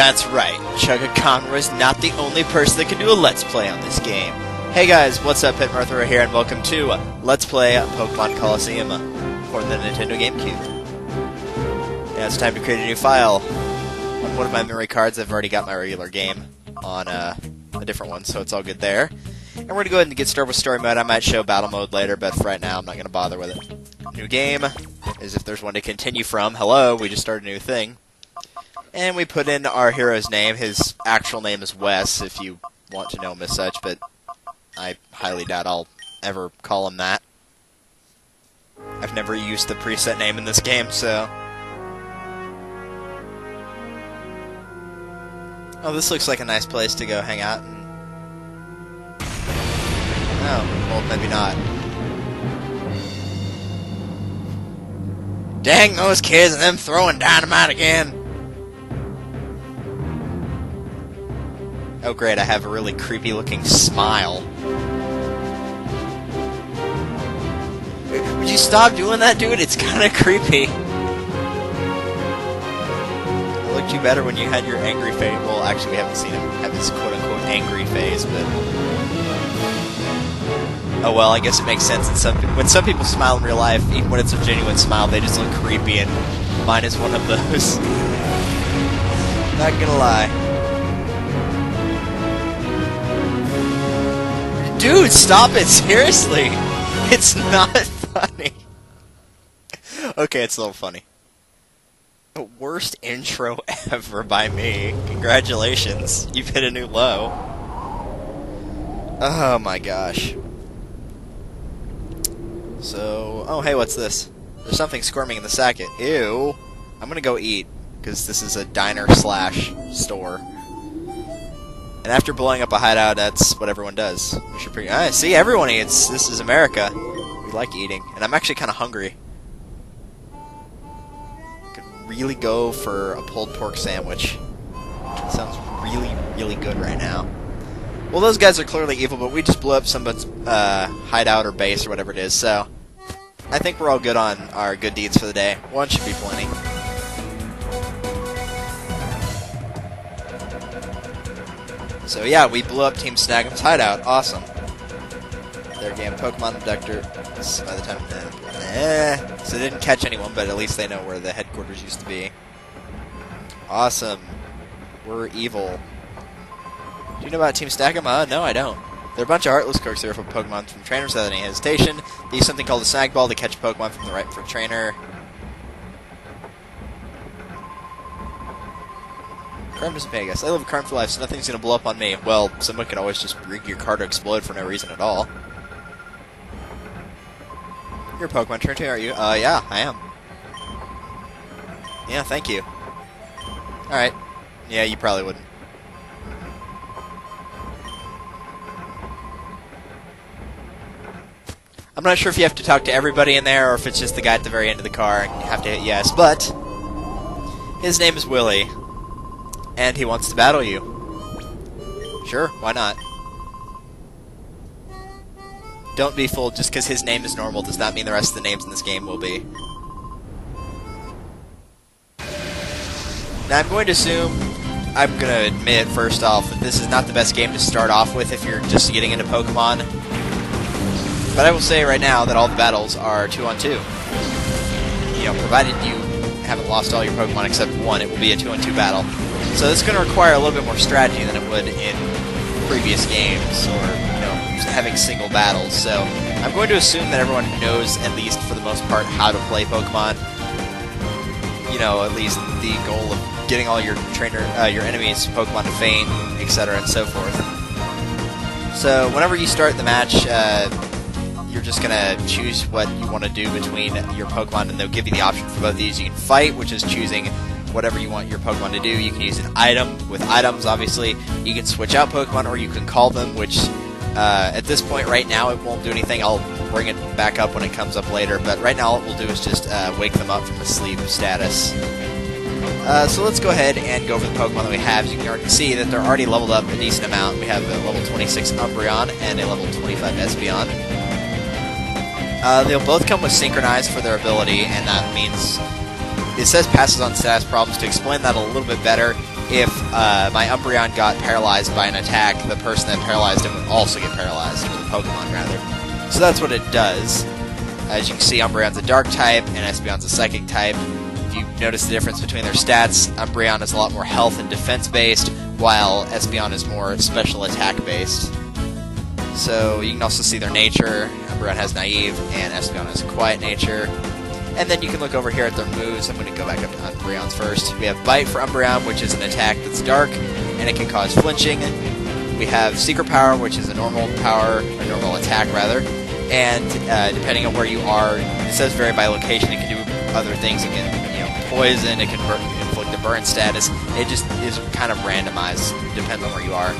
That's right, Chugga is not the only person that can do a Let's Play on this game. Hey guys, what's up, Pit Martha here, and welcome to Let's Play Pokemon Colosseum for the Nintendo GameCube. Now it's time to create a new file. On one of my memory cards, I've already got my regular game on a different one, so it's all good there. And we're going to go ahead and get started with story mode. I might show battle mode later, but for right now, I'm not going to bother with it. New game, as if there's one to continue from. Hello, we just started a new thing. And we put in our hero's name. His actual name is Wes, if you want to know him as such, but I highly doubt I'll ever call him that. I've never used the preset name in this game, so... Oh, this looks like a nice place to go hang out. Oh, well, maybe not. Dang those kids and them throwing dynamite again! Oh great, I have a really creepy looking smile. Would you stop doing that, dude? It's kinda creepy. It looked you better when you had your angry face. Well, actually we haven't seen him have his quote-unquote angry phase, but... Oh well, I guess it makes sense. When some people smile in real life, even when it's a genuine smile, they just look creepy, and mine is one of those. Not gonna lie. Dude, stop it! Seriously! It's not funny. Okay, it's a little funny. The worst intro ever by me. Congratulations. You've hit a new low. Oh my gosh. So... Oh, hey, what's this? There's something squirming in the socket. Ew. I'm gonna go eat, because this is a diner/store. And after blowing up a hideout, that's what everyone does. We should see, everyone eats. This is America. We like eating. And I'm actually kind of hungry. Could really go for a pulled pork sandwich. Sounds really, really good right now. Well, those guys are clearly evil, but we just blew up someone's hideout or base or whatever it is, so... I think we're all good on our good deeds for the day. One should be plenty. So yeah, we blew up Team Snag'em's hideout. Awesome. Their game Pokemon Abductor. By the time so they didn't catch anyone, but at least they know where the headquarters used to be. Awesome. We're evil. Do you know about Team Snag'em? No, I don't. They're a bunch of heartless crooks that are from Pokemon from trainers without any hesitation. They use something called a Snag Ball to catch Pokemon from the right for trainer. Crime doesn't pay, I guess. I live a crime for life, so nothing's gonna blow up on me. Well, someone can always just rig your car to explode for no reason at all. You're a Pokemon trainer too, are you? Yeah, I am. Yeah, thank you. Alright. Yeah, you probably wouldn't. I'm not sure if you have to talk to everybody in there, or if it's just the guy at the very end of the car and you have to hit yes, but... his name is Willie. And he wants to battle you. Sure, why not? Don't be fooled, just because his name is normal does not mean the rest of the names in this game will be. Now I'm going to assume, I'm going to admit first off, that this is not the best game to start off with if you're just getting into Pokemon. But I will say right now that all the battles are 2-on-2. You know, provided you haven't lost all your Pokemon except one, it will be a 2-on-2 battle. So this is going to require a little bit more strategy than it would in previous games, or, you know, just having single battles. So I'm going to assume that everyone knows, at least for the most part, how to play Pokemon. You know, at least the goal of getting all your your enemies' Pokemon to faint, etc., and so forth. So whenever you start the match, you're just going to choose what you want to do between your Pokemon, and they'll give you the option for both of these. You can fight, which is choosing whatever you want your Pokemon to do. You can use an item. With items, obviously, you can switch out Pokemon, or you can call them, which, at this point, right now, it won't do anything. I'll bring it back up when it comes up later, but right now, all it will do is just wake them up from a sleep status. So let's go ahead and go over the Pokemon that we have. As you can already see that they're already leveled up a decent amount. We have a level 26 Umbreon and a level 25 Espeon. They'll both come with Synchronized for their ability, and that means it says passes on status problems. To explain that a little bit better, if my Umbreon got paralyzed by an attack, the person that paralyzed him would also get paralyzed, or the Pokemon rather. So that's what it does. As you can see, Umbreon's a Dark type, and Espeon's a Psychic type. If you notice the difference between their stats, Umbreon is a lot more health and defense based, while Espeon is more special attack based. So you can also see their nature. Umbreon has Naive, and Espeon has Quiet nature. And then you can look over here at their moves. I'm going to go back up to Umbreon's first. We have Bite for Umbreon, which is an attack that's dark, and it can cause flinching. We have Secret Power, which is a normal power, or normal attack rather. And depending on where you are, it says vary by location. It can do other things. It can, poison. It can inflict a burn status. It just is kind of randomized, depending on where you are.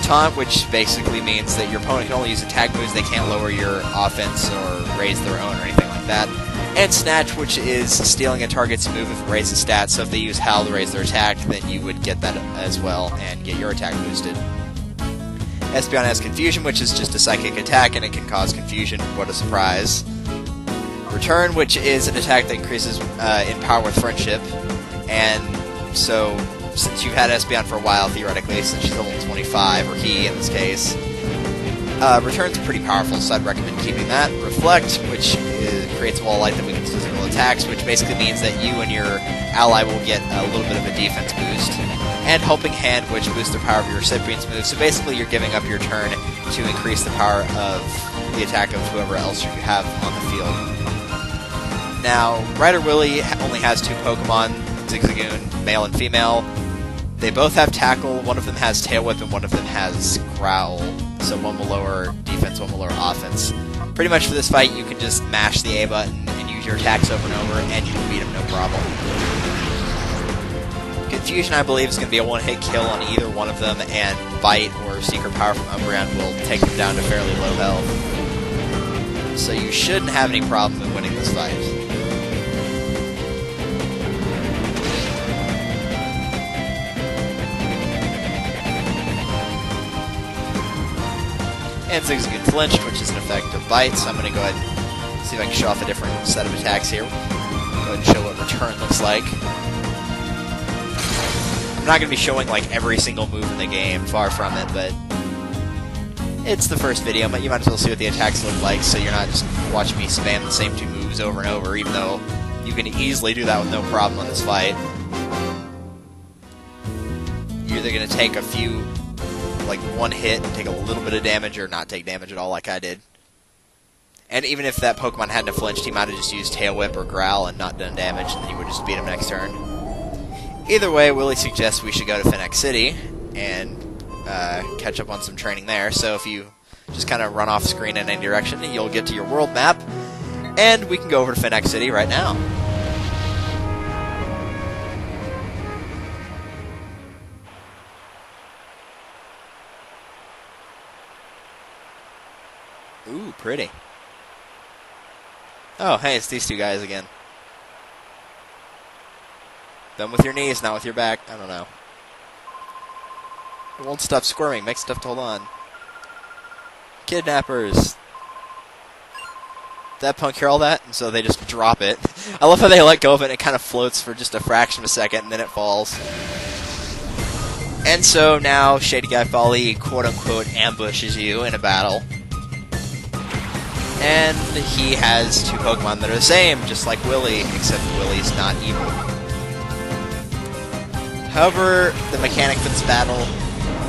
Taunt, which basically means that your opponent can only use attack moves. They can't lower your offense or raise their own or anything like that. And Snatch, which is stealing a target's move if it raises stats, so if they use Howl to raise their attack, then you would get that as well and get your attack boosted. Espeon has Confusion, which is just a psychic attack, and it can cause confusion. What a surprise. Return, which is an attack that increases in power with friendship, and so since you've had Espeon for a while, theoretically, since she's level 25, or he in this case, Return's pretty powerful, so I'd recommend keeping that. Reflect, which creates a wall of light that weakens physical attacks, which basically means that you and your ally will get a little bit of a defense boost. And Helping Hand, which boosts the power of your recipient's move, so basically you're giving up your turn to increase the power of the attack of whoever else you have on the field. Now, Ryder Willy only has 2 Pokemon, Zigzagoon, male and female. They both have Tackle, one of them has Tail Whip, and one of them has Growl. So one will lower defense, one will lower offense. Pretty much for this fight, you can just mash the A button and use your attacks over and over, and you can beat him no problem. Confusion, I believe, is going to be a one-hit kill on either one of them, and Bite or Secret Power from Umbreon will take them down to fairly low health. So you shouldn't have any problem in winning this fight. And Zigzagoon flinched, which is an effect of Bite, so I'm going to go ahead and see if I can show off a different set of attacks here. Go ahead and show what Return looks like. I'm not going to be showing like every single move in the game, far from it, but it's the first video, but you might as well see what the attacks look like, so you're not just watching me spam the same 2 moves over and over, even though you can easily do that with no problem on this fight. You're either going to take a few, like one hit and take a little bit of damage, or not take damage at all like I did. And even if that Pokemon hadn't have flinched, he might have just used Tail Whip or Growl and not done damage, and then you would just beat him next turn. Either way, Willie suggests we should go to Phenac City and catch up on some training there. So if you just kind of run off screen in any direction, you'll get to your world map, and we can go over to Phenac City right now. Ooh, pretty. Oh, hey, it's these 2 guys again. Done with your knees, not with your back. I don't know. It won't stop squirming. Make stuff to hold on. Kidnappers. Did that punk hear all that? And so they just drop it. I love how they let go of it and it kind of floats for just a fraction of a second and then it falls. And so now Shady Guy Folly quote-unquote ambushes you in a battle. And he has 2 Pokemon that are the same, just like Willy, except Willy's not evil. However, the mechanic for this battle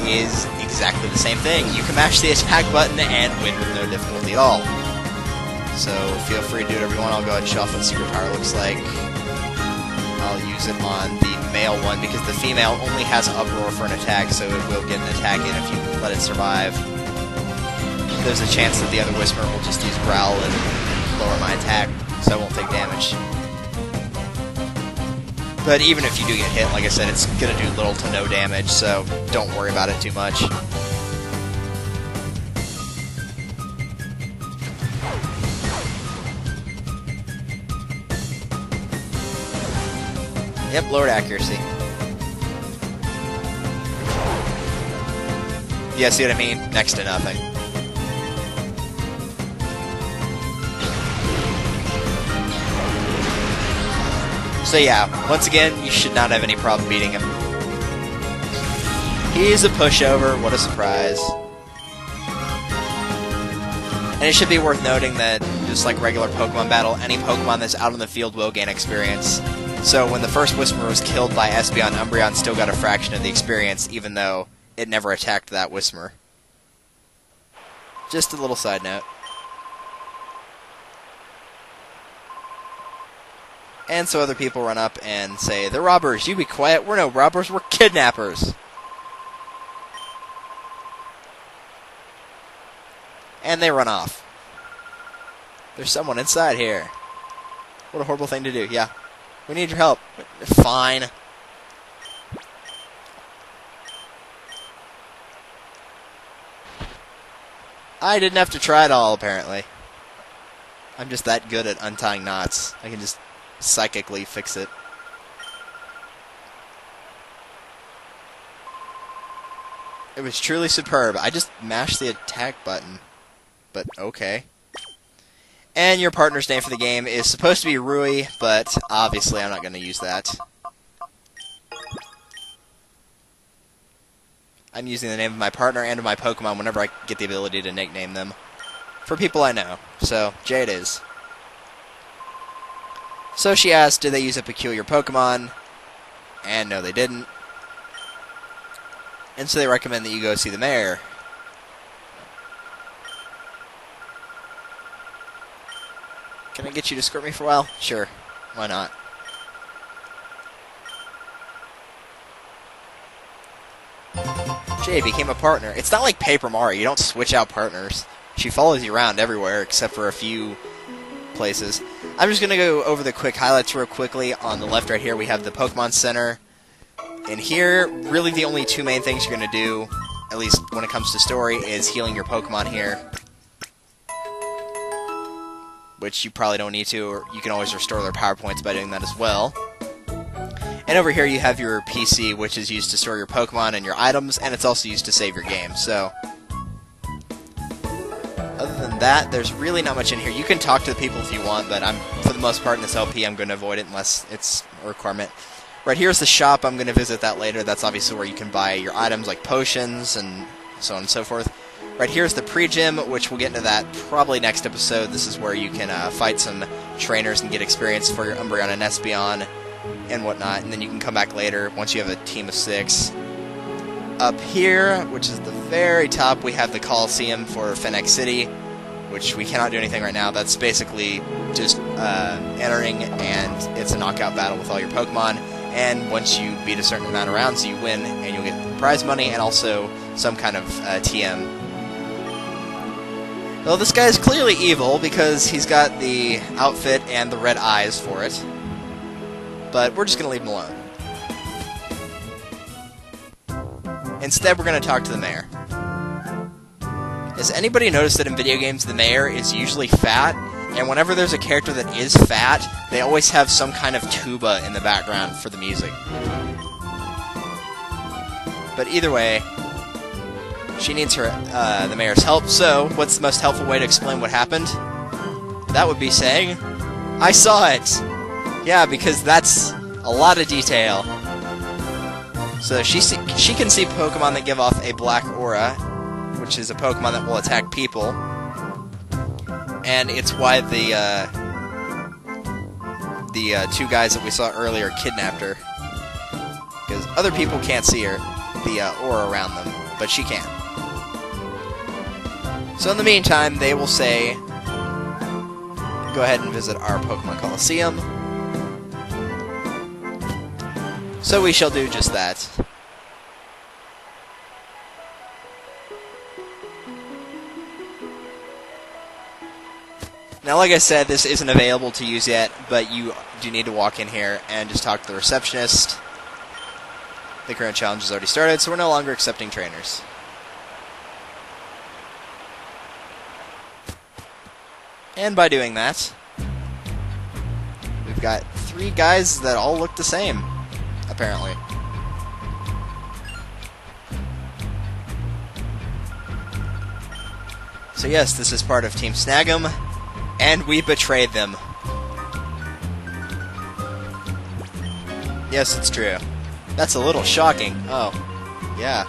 is exactly the same thing. You can mash the attack button and win with no difficulty at all. So feel free to do whatever you want. I'll go ahead and show off what Secret Power looks like. I'll use it on the male one because the female only has Uproar for an attack, so it will get an attack in if you let it survive. There's a chance that the other Whisperer will just use Growl and lower my attack, so I won't take damage. But even if you do get hit, like I said, it's going to do little to no damage, so don't worry about it too much. Yep, lowered accuracy. Yeah, see what I mean? Next to nothing. So yeah, once again, you should not have any problem beating him. He's a pushover. What a surprise. And it should be worth noting that, just like regular Pokemon battle, any Pokemon that's out on the field will gain experience. So when the first Whismur was killed by Espeon, Umbreon still got a fraction of the experience, even though it never attacked that Whismur. Just a little side note. And so other people run up and say, "They're robbers, you be quiet, we're no robbers, we're kidnappers." And they run off. There's someone inside here. What a horrible thing to do. Yeah. We need your help. Fine. I didn't have to try at all, apparently. I'm just that good at untying knots. I can just psychically fix it. It was truly superb. I just mashed the attack button. But okay. And your partner's name for the game is supposed to be Rui, but obviously I'm not going to use that. I'm using the name of my partner and of my Pokemon whenever I get the ability to nickname them. For people I know. So, Jay it is. So she asked, did they use a peculiar Pokemon? And no, they didn't. And so they recommend that you go see the mayor. Can I get you to escort me for a while? Sure. Why not? Jay became a partner. It's not like Paper Mario. You don't switch out partners. She follows you around everywhere except for a few places. I'm just going to go over the quick highlights real quickly. On the left right here we have the Pokemon Center. And here, really the only two main things you're going to do, at least when it comes to story, is healing your Pokemon here. Which you probably don't need to, or you can always restore their power points by doing that as well. And over here you have your PC, which is used to store your Pokemon and your items, and it's also used to save your game. So, other than that, there's really not much in here. You can talk to the people if you want, but for the most part in this LP, I'm going to avoid it unless it's a requirement. Right here's the shop. I'm going to visit that later. That's obviously where you can buy your items like potions and so on and so forth. Right here's the pre-gym, which we'll get into that probably next episode. This is where you can fight some trainers and get experience for your Umbreon and Espeon and whatnot. And then you can come back later once you have a team of 6. Up here, which is the very top, we have the Colosseum for Phenac City, which we cannot do anything right now. That's basically just entering, and it's a knockout battle with all your Pokemon. And once you beat a certain amount of rounds, you win, and you'll get prize money and also some kind of TM. Well, this guy is clearly evil because he's got the outfit and the red eyes for it. But we're just going to leave him alone. Instead, we're going to talk to the mayor. Has anybody noticed that in video games, the mayor is usually fat? And whenever there's a character that is fat, they always have some kind of tuba in the background for the music. But either way, she needs the mayor's help, so what's the most helpful way to explain what happened? That would be saying, I saw it! Yeah, because that's a lot of detail. So she can see Pokemon that give off a black aura, which is a Pokemon that will attack people. And it's why the two guys that we saw earlier kidnapped her. Because other people can't see her, the aura around them, but she can. So in the meantime, they will say, go ahead and visit our Pokemon Colosseum. So we shall do just that. Now, like I said, this isn't available to use yet, but you do need to walk in here and just talk to the receptionist. The current challenge has already started, so we're no longer accepting trainers. And by doing that, we've got 3 guys that all look the same, apparently. So yes, this is part of Team Snag'em. And we betrayed them. Yes, it's true. That's a little shocking. Oh, yeah.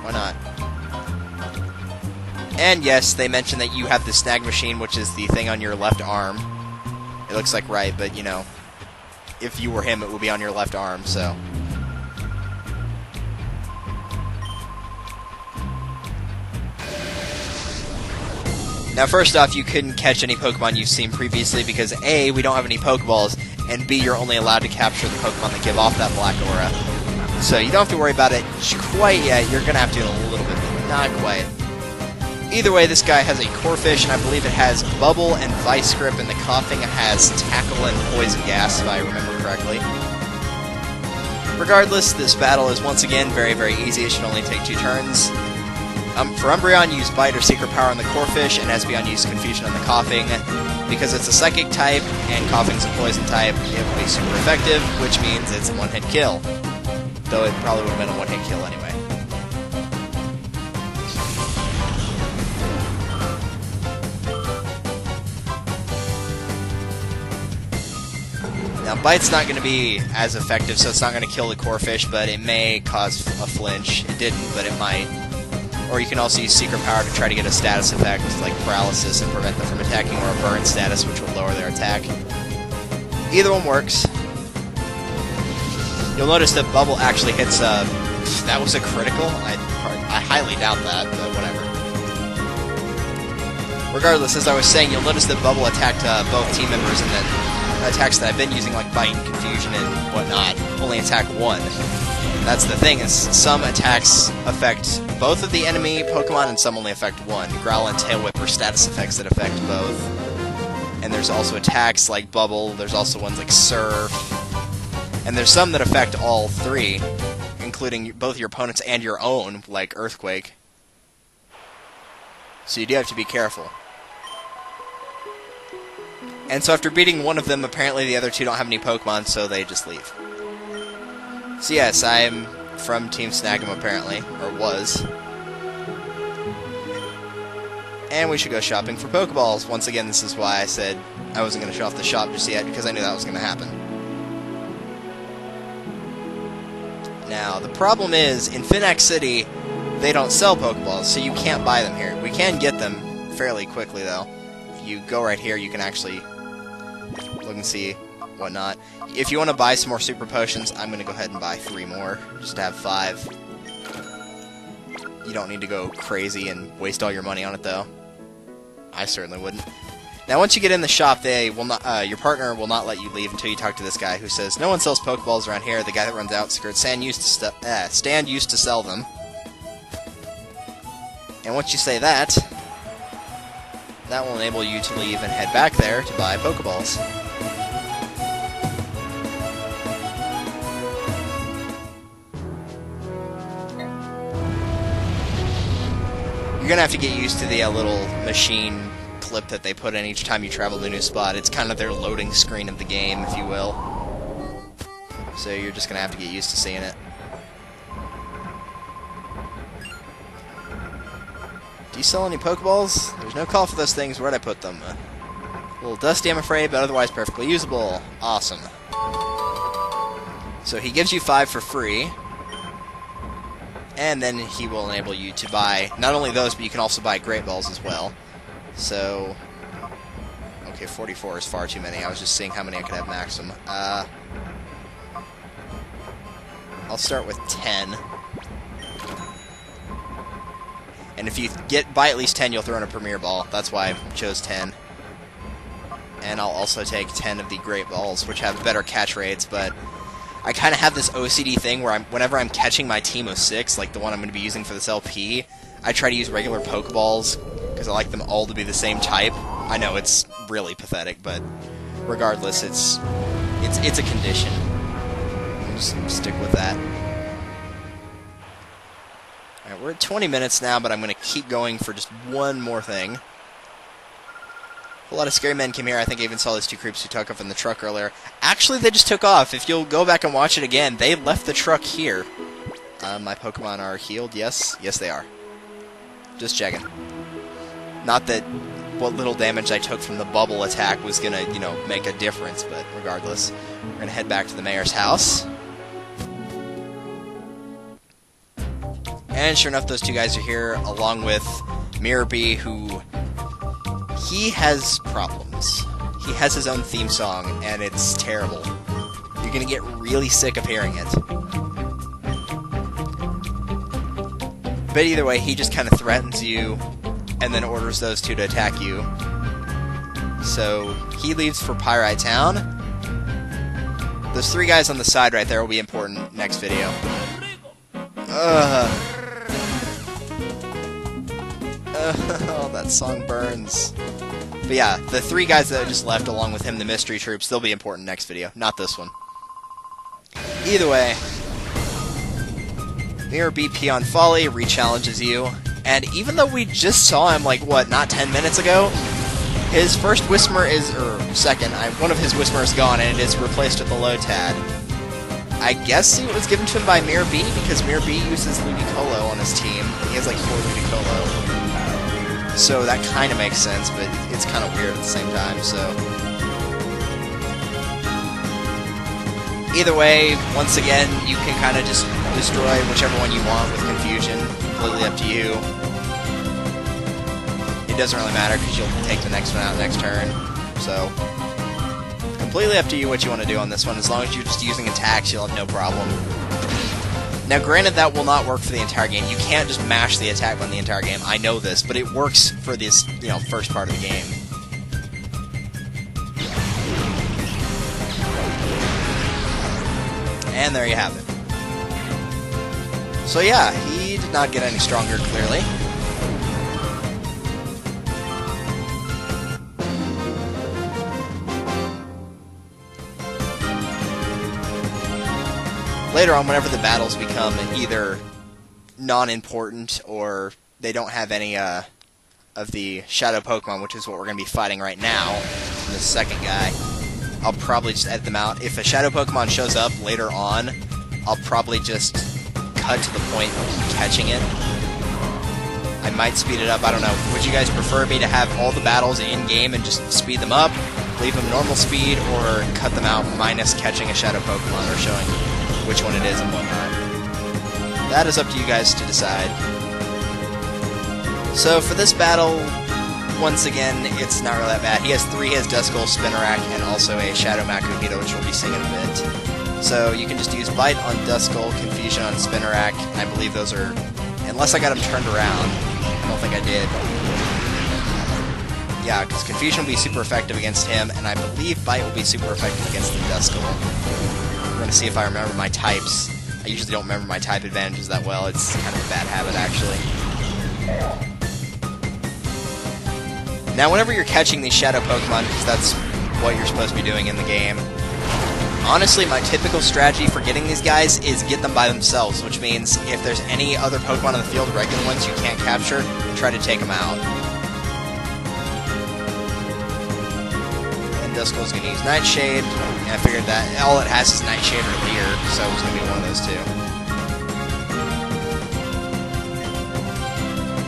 Why not? And yes, they mentioned that you have the snag machine, which is the thing on your left arm. It looks like right, but, you know, if you were him, it would be on your left arm, so... Now, first off, you couldn't catch any Pokemon you've seen previously because A, we don't have any Pokeballs, and B, you're only allowed to capture the Pokemon that give off that black aura. So you don't have to worry about it quite yet. You're going to have to in a little bit, but not quite. Either way, this guy has a Corphish, and I believe it has Bubble and Vice Grip, and the Coughing has Tackle and Poison Gas, if I remember correctly. Regardless, this battle is once again very, very easy. It should only take 2 turns. For Umbreon, use Bite or Secret Power on the Corphish, and Espeon, use Confusion on the Coughing. Because it's a Psychic type, and Coughing's a Poison type, it will be super effective, which means it's a one-hit kill. Though it probably would have been a one-hit kill anyway. Now, Bite's not going to be as effective, so it's not going to kill the Corphish, but it may cause a flinch. It didn't, but it might. Or you can also use Secret Power to try to get a status effect, like Paralysis, and prevent them from attacking, or a Burn status, which will lower their attack. Either one works. You'll notice that Bubble actually hits that was a critical? I highly doubt that, but whatever. Regardless, as I was saying, you'll notice that Bubble attacked both team members, and that attacks that I've been using, like Bite and Confusion and whatnot, only attack one. That's the thing, is some attacks affect both of the enemy Pokemon, and some only affect one. Growl and Tail Whip are status effects that affect both. And there's also attacks like Bubble, there's also ones like Surf, and there's some that affect all 3, including both your opponents and your own, like Earthquake. So you do have to be careful. And so after beating one of them, apparently the other 2 don't have any Pokemon, so they just leave. So yes, I'm from Team Snag'em apparently, or was. And we should go shopping for Pokeballs. Once again, this is why I said I wasn't going to show off the shop just yet, because I knew that was going to happen. Now, the problem is, in Phenac City, they don't sell Pokeballs, so you can't buy them here. We can get them fairly quickly, though. If you go right here, you can actually look and see whatnot. If you want to buy some more Super Potions, I'm going to go ahead and buy 3 more, just to have 5. You don't need to go crazy and waste all your money on it, though. I certainly wouldn't. Now, once you get in the shop, they will not. Your partner will not let you leave until you talk to this guy who says, "No one sells Pokeballs around here." The guy that runs Outskirts, Stand used to sell them. And once you say that, that will enable you to leave and head back there to buy Pokeballs. You're going to have to get used to the little machine clip that they put in each time you travel to a new spot. It's kind of their loading screen of the game, if you will. So you're just going to have to get used to seeing it. Do you sell any Pokeballs? There's no call for those things. Where'd I put them? A little dusty, I'm afraid, but otherwise perfectly usable. Awesome. So he gives you 5 for free. And then he will enable you to buy not only those, but you can also buy Great Balls as well. So, okay, 44 is far too many. I was just seeing how many I could have maximum. I'll start with 10. And if you buy at least 10, you'll throw in a Premier Ball. That's why I chose 10. And I'll also take 10 of the Great Balls, which have better catch rates, but I kind of have this OCD thing where whenever I'm catching my team of 6, like the one I'm going to be using for this LP, I try to use regular Pokeballs, because I like them all to be the same type. I know, it's really pathetic, but regardless, it's a condition. I'll just stick with that. Alright, we're at 20 minutes now, but I'm going to keep going for just one more thing. A lot of scary men came here. I think I even saw those 2 creeps who took off in the truck earlier. Actually, they just took off. If you'll go back and watch it again, they left the truck here. My Pokemon are healed, yes? Yes, they are. Just checking. Not that what little damage I took from the bubble attack was gonna, you know, make a difference, but regardless. We're gonna head back to the mayor's house. And sure enough, those two guys are here, along with Mirror B, who... he has problems. He has his own theme song, and it's terrible. You're gonna get really sick of hearing it. But either way, he just kind of threatens you, and then orders those two to attack you. So, he leaves for Pyrite Town. Those three guys on the side right there will be important next video. Oh, that song burns. But yeah, the three guys that I just left along with him, the mystery troops, they'll be important next video, not this one. Either way, Mirror B Peon Folly re-challenges you, and even though we just saw him, like, what, not 10 minutes ago? His first Whismer is, or second, one of his Whismer is gone, and it is replaced with the Lotad. I guess it was given to him by Mirror B, because Mirror B uses Ludicolo on his team. He has like 4 Ludicolo. So that kind of makes sense, but it's kind of weird at the same time, so... Either way, once again, you can kind of just destroy whichever one you want with Confusion. Completely up to you. It doesn't really matter, because you'll take the next one out next turn. So, completely up to you what you want to do on this one. As long as you're just using attacks, you'll have no problem. Now, granted, that will not work for the entire game. You can't just mash the attack button the entire game. I know this, but it works for this, first part of the game. And there you have it. So yeah, he did not get any stronger, clearly. Later on, whenever the battles become either non-important or they don't have any of the Shadow Pokemon, which is what we're going to be fighting right now, the second guy, I'll probably just edit them out. If a Shadow Pokemon shows up later on, I'll probably just cut to the point of catching it. I might speed it up, I don't know. Would you guys prefer me to have all the battles in-game and just speed them up, leave them normal speed, or cut them out minus catching a Shadow Pokemon or showing which one it is and whatnot? That is up to you guys to decide. So for this battle, once again, it's not really that bad. He has 3, he has Duskull, Spinarak, and also a Shadow Makuhita, which we'll be seeing in a bit. So you can just use Bite on Duskull, Confusion on Spinarak, and I believe those are... unless I got him turned around. I don't think I did. Yeah, because Confusion will be super effective against him, and I believe Bite will be super effective against the Duskull. We're going to see if I remember my types. I usually don't remember my type advantages that well. It's kind of a bad habit, actually. Now, whenever you're catching these Shadow Pokemon, because that's what you're supposed to be doing in the game, honestly, my typical strategy for getting these guys is get them by themselves, which means if there's any other Pokemon in the field, regular ones you can't capture, try to take them out. And Duskull's going to use Nightshade, and I figured that all it has is Nightshade or Leer, so it's going to be one of those two.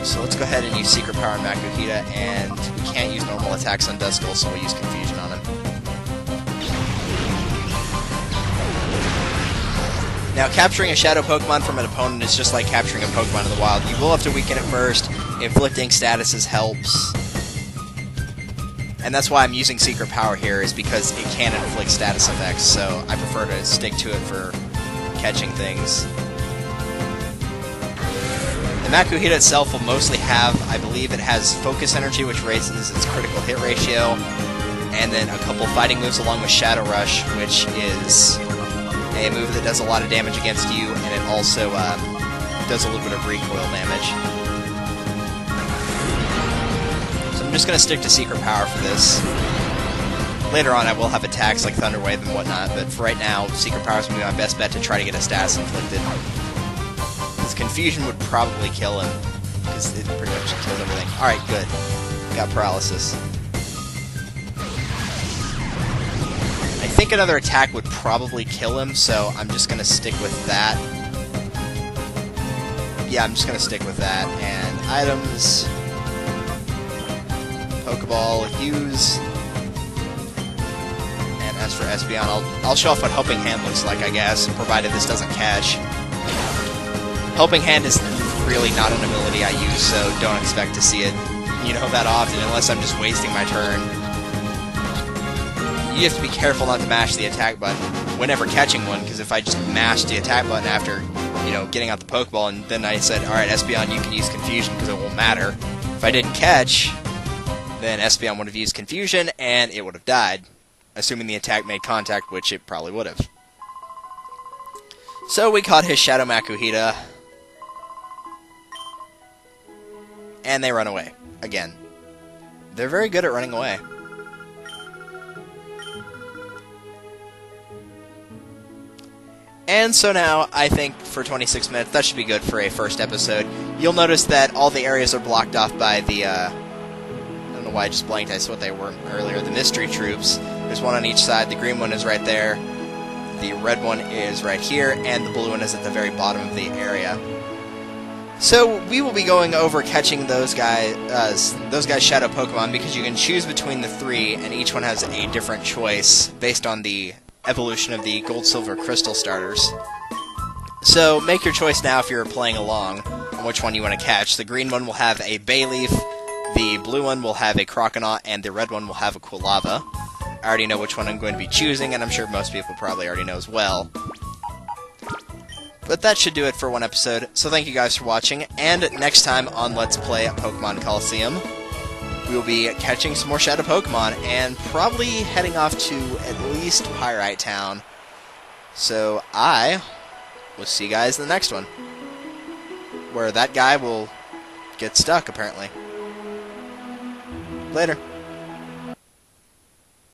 So let's go ahead and use Secret Power on Makuhita, and we can't use normal attacks on Duskull, so we'll use Confusion on him. Now, capturing a Shadow Pokemon from an opponent is just like capturing a Pokemon in the wild. You will have to weaken it first. Inflicting statuses helps. And that's why I'm using Secret Power here, is because it can inflict status effects, so I prefer to stick to it for catching things. The Makuhita itself will mostly have, I believe it has Focus Energy, which raises its critical hit ratio, and then a couple fighting moves along with Shadow Rush, which is a move that does a lot of damage against you, and it also does a little bit of recoil damage. So I'm just going to stick to Secret Power for this. Later on I will have attacks like Thunder Wave and whatnot, but for right now, Secret Power is going to be my best bet to try to get a status inflicted. Because Confusion would probably kill him, because it pretty much kills everything. Alright, good. Got Paralysis. I think another attack would probably kill him, so I'm just going to stick with that. Yeah, I'm just going to stick with that. And items... Pokeball, use... And as for Espeon, I'll show off what Helping Hand looks like, I guess, provided this doesn't catch. Helping Hand is really not an ability I use, so don't expect to see it, you know, that often, unless I'm just wasting my turn. You have to be careful not to mash the attack button whenever catching one, because if I just mashed the attack button after, you know, getting out the Pokeball, and then I said, alright, Espeon, you can use Confusion, because it won't matter. If I didn't catch, then Espeon would have used Confusion, and it would have died, assuming the attack made contact, which it probably would have. So we caught his Shadow Makuhita, and they run away. Again. They're very good at running away. And so now, I think for 26 minutes, that should be good for a first episode. You'll notice that all the areas are blocked off by the, I don't know why I just blanked, I saw what they were earlier, the mystery troops. There's one on each side, the green one is right there, the red one is right here, and the blue one is at the very bottom of the area. So, we will be going over catching those guys' shadow Pokemon, because you can choose between the three, and each one has a different choice based on the evolution of the Gold, Silver, Crystal starters. So, make your choice now if you're playing along on which one you want to catch. The green one will have a Bayleaf, the blue one will have a Croconaut, and the red one will have a Quilava. I already know which one I'm going to be choosing, and I'm sure most people probably already know as well. But that should do it for one episode, so thank you guys for watching, and next time on Let's Play Pokemon Colosseum, we will be catching some more Shadow Pokemon, and probably heading off to at least Pyrite Town. So I will see you guys in the next one, where that guy will get stuck, apparently. Later.